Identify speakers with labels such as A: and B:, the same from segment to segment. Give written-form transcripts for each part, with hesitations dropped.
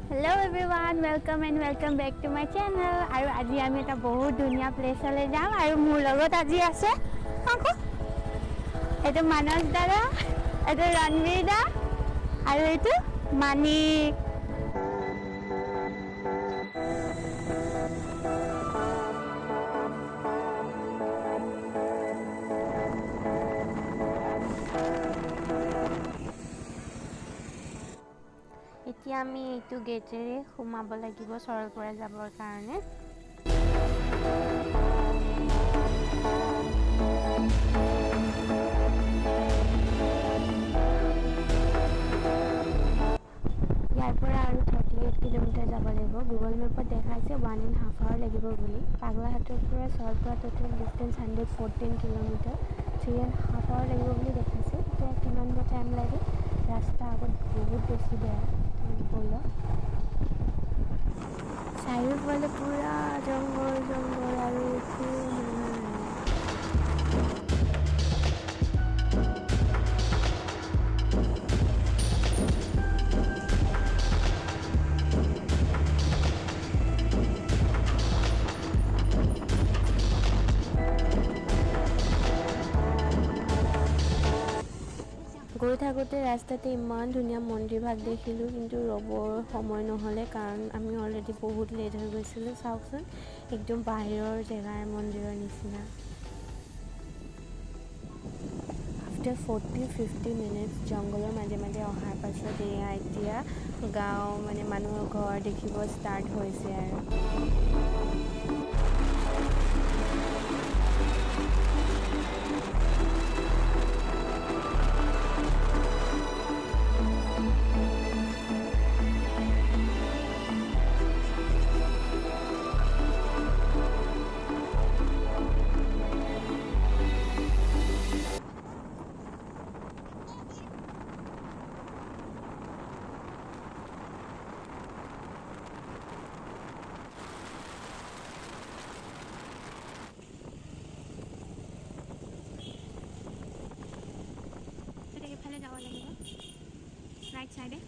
A: Hello everyone, welcome and welcome back to my channel. আৰু আজি আমি এটা বহুত ধুনীয়া প্লেছলৈ যাম আৰু মোৰ লগত আজি আছে এইটো মানস দাদা, এইটো ৰণবীৰ দা আৰু এইটো মানিক। এতিয়া আমি এইটো গেটেৰে সোমাব লাগিব সৰলপাৰা যাবৰ কাৰণে। ইয়াৰ পৰা আৰু 38 কিলোমিটাৰ যাব লাগিব। গুগল মেপত দেখাইছে 1.5 hour লাগিব বুলি। পাগলাহাটৰ পৰা Saralpara total distance 114 kilometre, 3.5 hour লাগিব বুলি দেখাইছে। এতিয়া কিমান টাইম লাগে, ৰাস্তা আগত বহুত বেছি বেয়া। চাৰিওফালে পুৰা জংঘল আৰু একো নাই। গৈ থাকোঁতে ৰাস্তাতে ইমান ধুনীয়া মন্দিৰ ভাগ দেখিলোঁ, কিন্তু ৰ'বৰ সময় নহ'লে কাৰণ আমি অলৰেডি বহুত লেট হৈ গৈছিলোঁ। চাওকচোন, একদম বাহিৰৰ জেগাৰ মন্দিৰৰ নিচিনা। আফটাৰ 40-50 মিনিটছ জংঘলৰ মাজে মাজে অহাৰ পাছত এয়া এতিয়া গাঁও মানুহৰ ঘৰ দেখিব ষ্টাৰ্ট হৈছে আৰু। এইফালে যাব লাগিব, ৰাইট চাইডে।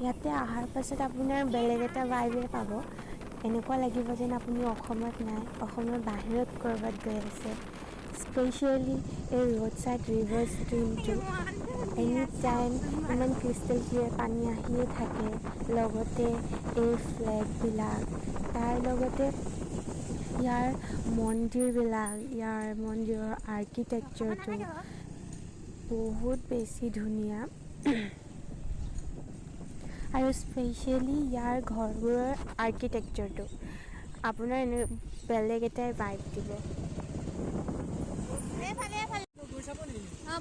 A: ইয়াতে অহাৰ পাছত আপোনাৰ বেলেগ এটা ভাইবে পাব। এনেকুৱা লাগিব যেন আপুনি অসমত নাই, অসমৰ বাহিৰত ক'ৰবাত গৈ আছে। স্পেচিয়েলি এই ৰোড ছাইড ৰিভাৰ ষ্ট্ৰীমটো এনি টাইম ইমান ক্ৰিষ্টেল ক্লিয়াৰ পানী আহিয়ে থাকে। লগতে এই ফ্লেগবিলাক, তাৰ লগতে ইয়াৰ মন্দিৰবিলাক, ইয়াৰ মন্দিৰৰ আৰ্কিটেক্সাৰটো বহুত বেছি ধুনীয়া। আৰু স্পেচিয়েলি ইয়াৰ ঘৰবোৰৰ আৰ্কিটেক্সাৰটো আপোনাৰ বেলেগ এটাই ভাইব দিব।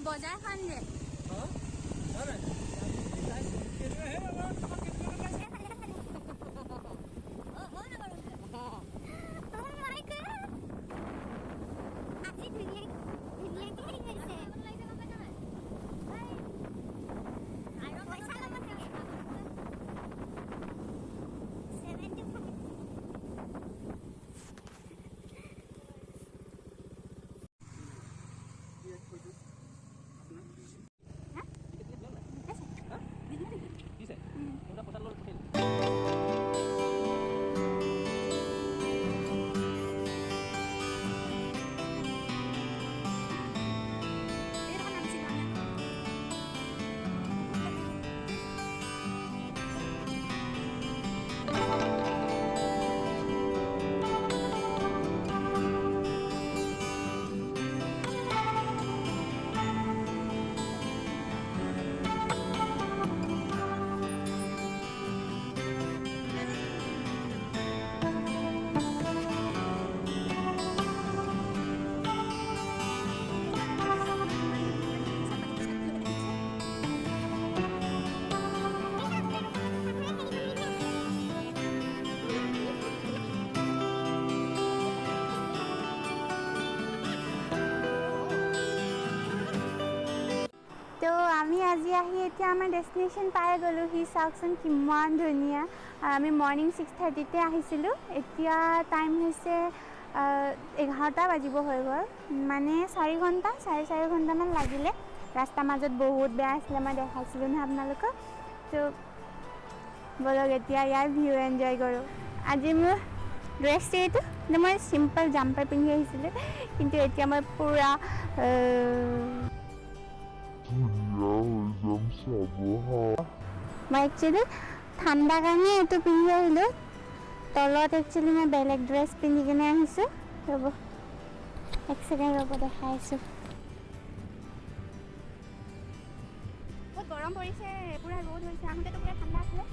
A: বজাৰখন যে
B: এতিয়া আমাৰ ডেষ্টিনেশ্যন পাই গ'লোহি চাওকচোন কিমান ধুনীয়া আমি মৰ্ণিং 6:30তে আহিছিলোঁ এতিয়া টাইম হৈছে 11টা বাজিব হৈ গ'ল মানে 4 ঘণ্টা 4.5 ঘণ্টামান লাগিলে ৰাস্তাৰ মাজত বহুত বেয়া আছিলে মই দেখাইছিলোঁ নহয় আপোনালোকক তো বলক এতিয়া ইয়াৰ ভিউ এনজয় কৰোঁ আজি মোৰ ড্ৰেছটো এইটো মই চিম্পল জাম্পাৰ পিন্ধি আহিছিলোঁ কিন্তু এতিয়া মই পূৰা মই একচুৱেলি ঠাণ্ডা কাৰণে এইটো পিন্ধি আহিলোঁ তলত একচুৱেলি মই বেলেগ ড্ৰেছ পিন্ধি কিনে আহিছোঁ ৰ'ব এক ছেকেণ্ড ৰ'ব দেখাই আছোঁ বহুত গৰম পৰিছে পূৰা ৰ'দ হৈছে আহোঁতেতো পূৰা ঠাণ্ডা আছিলে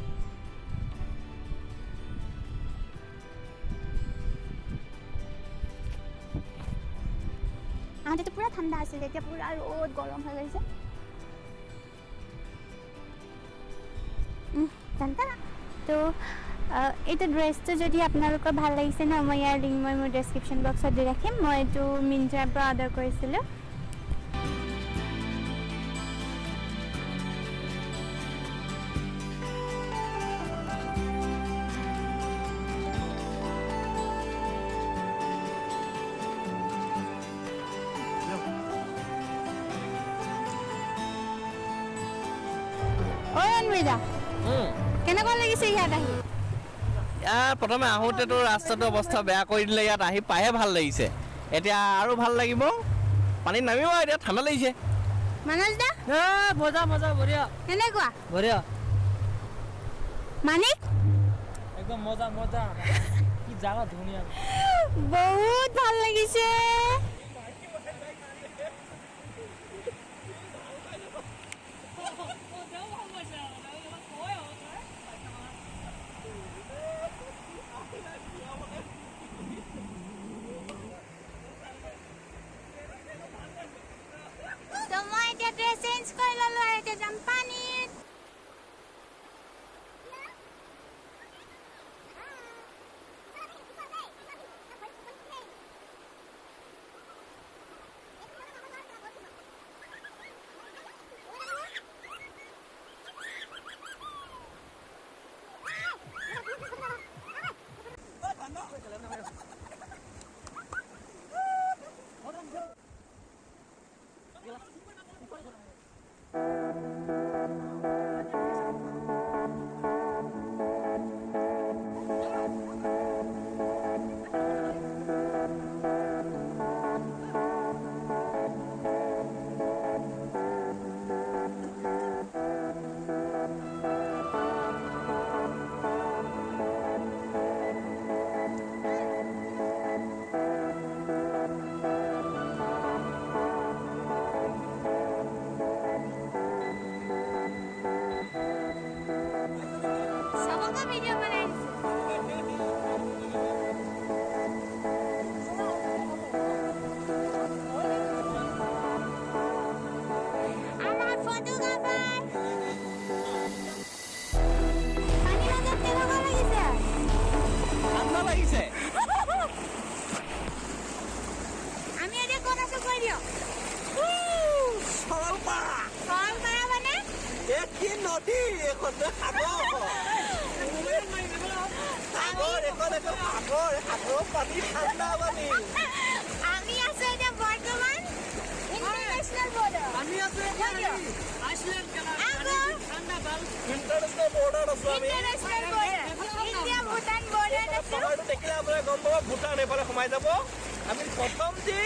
B: আহোঁতেতো পূৰা ঠাণ্ডা আছিলে এতিয়া পূৰা ৰ'দ গৰম হৈ গৈছে তো এইটো ড্ৰেছটো যদি আপোনালোকৰ ভাল লাগিছে ন মই ইয়াৰ লিংক মই মোৰ ডেছক্ৰিপশ্যন বক্সত দি ৰাখিম মই এইটো মিন্ত্ৰাৰ পৰা অৰ্ডাৰ কৰিছিলোঁ কেনেকুৱা লাগিছে ইয়াত আহি
C: ইয়াত প্ৰথমে আহোঁতেতো ৰাস্তাটো অৱস্থা বেয়া কৰি দিলে ইয়াত আহি পাইহে ভাল লাগিছে এতিয়া আৰু ভাল লাগিব পানীত নামিব এতিয়া ঠাণ্ডা লাগিছে
B: মানস দা
D: মজা মজা বঢ়িয়া
B: কেনেকুৱা
D: বঢ়িয়া
B: মানিক
D: একদম মজা মজা কি জাগা ধুনীয়া
B: বহুত ভাল লাগিছে তো মই এতিয়া ড্ৰেছ চেঞ্জ কৰি ল'লোঁ আৰু এতিয়া যাম পানীত আমি আছো এতিয়া বৰ্তমান ইণ্টাৰনেশ্যনেল বৰ্ডাৰ আমি আছো আইসল্যান্ড ঠান্ডা বাল ইন্টারন্যাশনাল বর্ডার আছে আমি international border India Bhutan border আছে পাহাড়টো দেখিলে আপুনি গম পাব ভুটান এফালে সোমাই যাব আমি প্ৰথম যে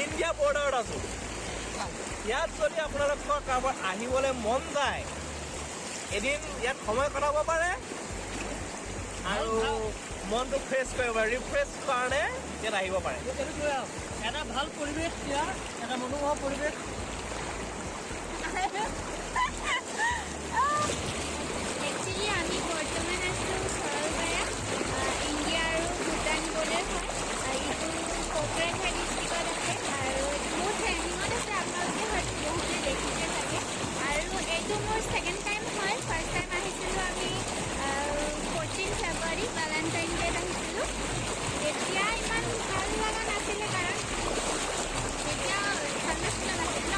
B: ইণ্ডিয়া বৰ্ডাৰত আছো ইয়াত যদি আপোনালোকৰ কাৰোবাৰ আহিবলৈ মন যায় এদিন ইয়াত সময় কটাব পাৰে আৰু মনটো ফ্ৰেছ কৰিব পাৰে ৰিফ্ৰেছ কাৰণে ইয়াত আহিব পাৰে এটা ভাল পৰিৱেশ ইয়াৰ এটা মনোমোহা পৰিৱেশ একচুৱেলি আমি বৰ্তমান আছোঁ সৰলপাৰা ইণ্ডিয়া আৰু ভূটান বৰ্ডাৰ হয় এইটো কোকৰাঝাৰ ডিষ্ট্ৰিক্টত আছে আৰু বহুত ট্ৰেণ্ডিঙত আছে আপোনালোকে হয়তো বহুতে দেখিছে চাগে আৰু এইটো মোৰ ছেকেণ্ড টাইম হয় ফাৰ্ষ্ট টাইম আহিছিলোঁ আমি 14 ফেব্ৰুৱাৰী ভেলেণ্টাইন ডে'ত আহিছিলোঁ তেতিয়া ইমান ভাল লগা নাছিলে কাৰণ তেতিয়া ঠাণ্ডা ঠাণ্ডা নাছিলে ন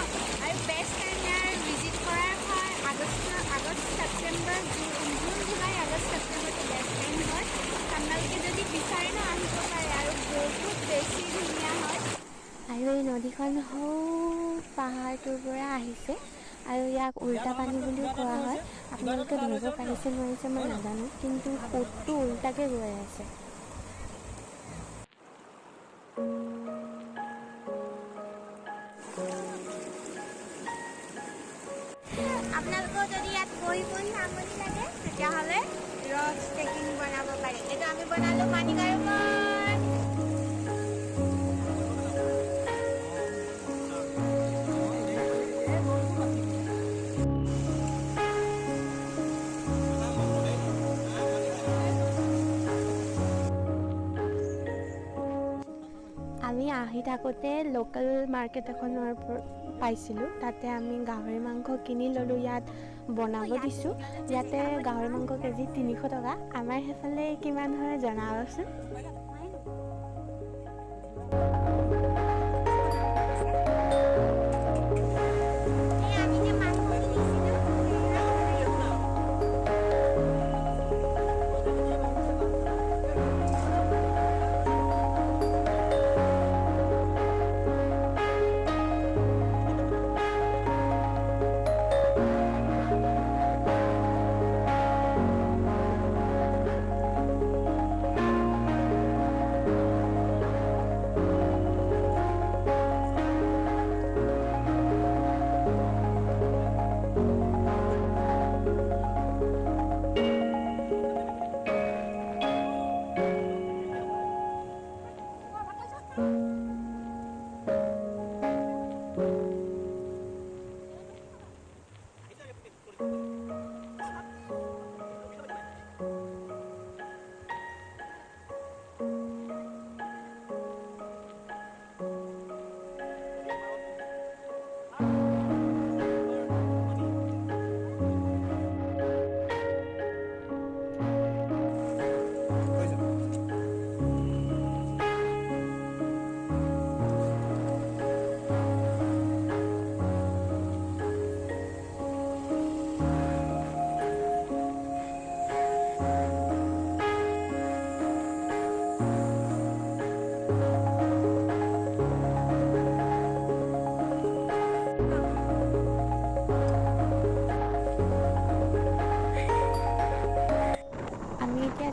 B: আগষ্ট ছেপ্টেম্বৰটো বেষ্ট টাইম হয় আপোনালোকে যদি বিচাৰে ন আহিব পাৰে আৰু বহুত বেছি ধুনীয়া হয়
A: আৰু এই নদীখন সৌ পাহাৰটোৰ পৰা আহিছে আৰু ইয়াক উল্টা পানী বুলিও কোৱা হয় আপোনালোকে ধৰিব পাৰিছে নোৱাৰিছে মই নাজানো কিন্তু সোঁতটো উল্টাকৈ গৈ আছে
B: আপোনালোকৰ যদি ইয়াত বহি আমনি লাগে তেতিয়াহ'লে ৰক ষ্টেকিং বনাব পাৰে এইটো আমি বনালোঁ মানিকাৰমত
A: আমি আহি থাকোঁতে লোকেল মাৰ্কেট এখনৰ পাইছিলোঁ তাতে আমি গাহৰি মাংস কিনি ল'লোঁ ইয়াত বনাব দিছোঁ ইয়াতে গাহৰি মাংস কেজি 300 টকা আমাৰ সেইফালে কিমান হয় জনাবচোন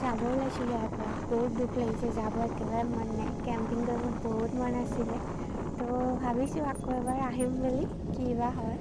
A: যাব ওলাইছোঁ ইয়াৰ পৰা বহুত দুখ লাগিছে যাব একেবাৰে মন নাই কেম্পিং কৰিব বহুত মন আছিলে তো ভাবিছোঁ আকৌ এবাৰ আহিম বুলি কি বা হয়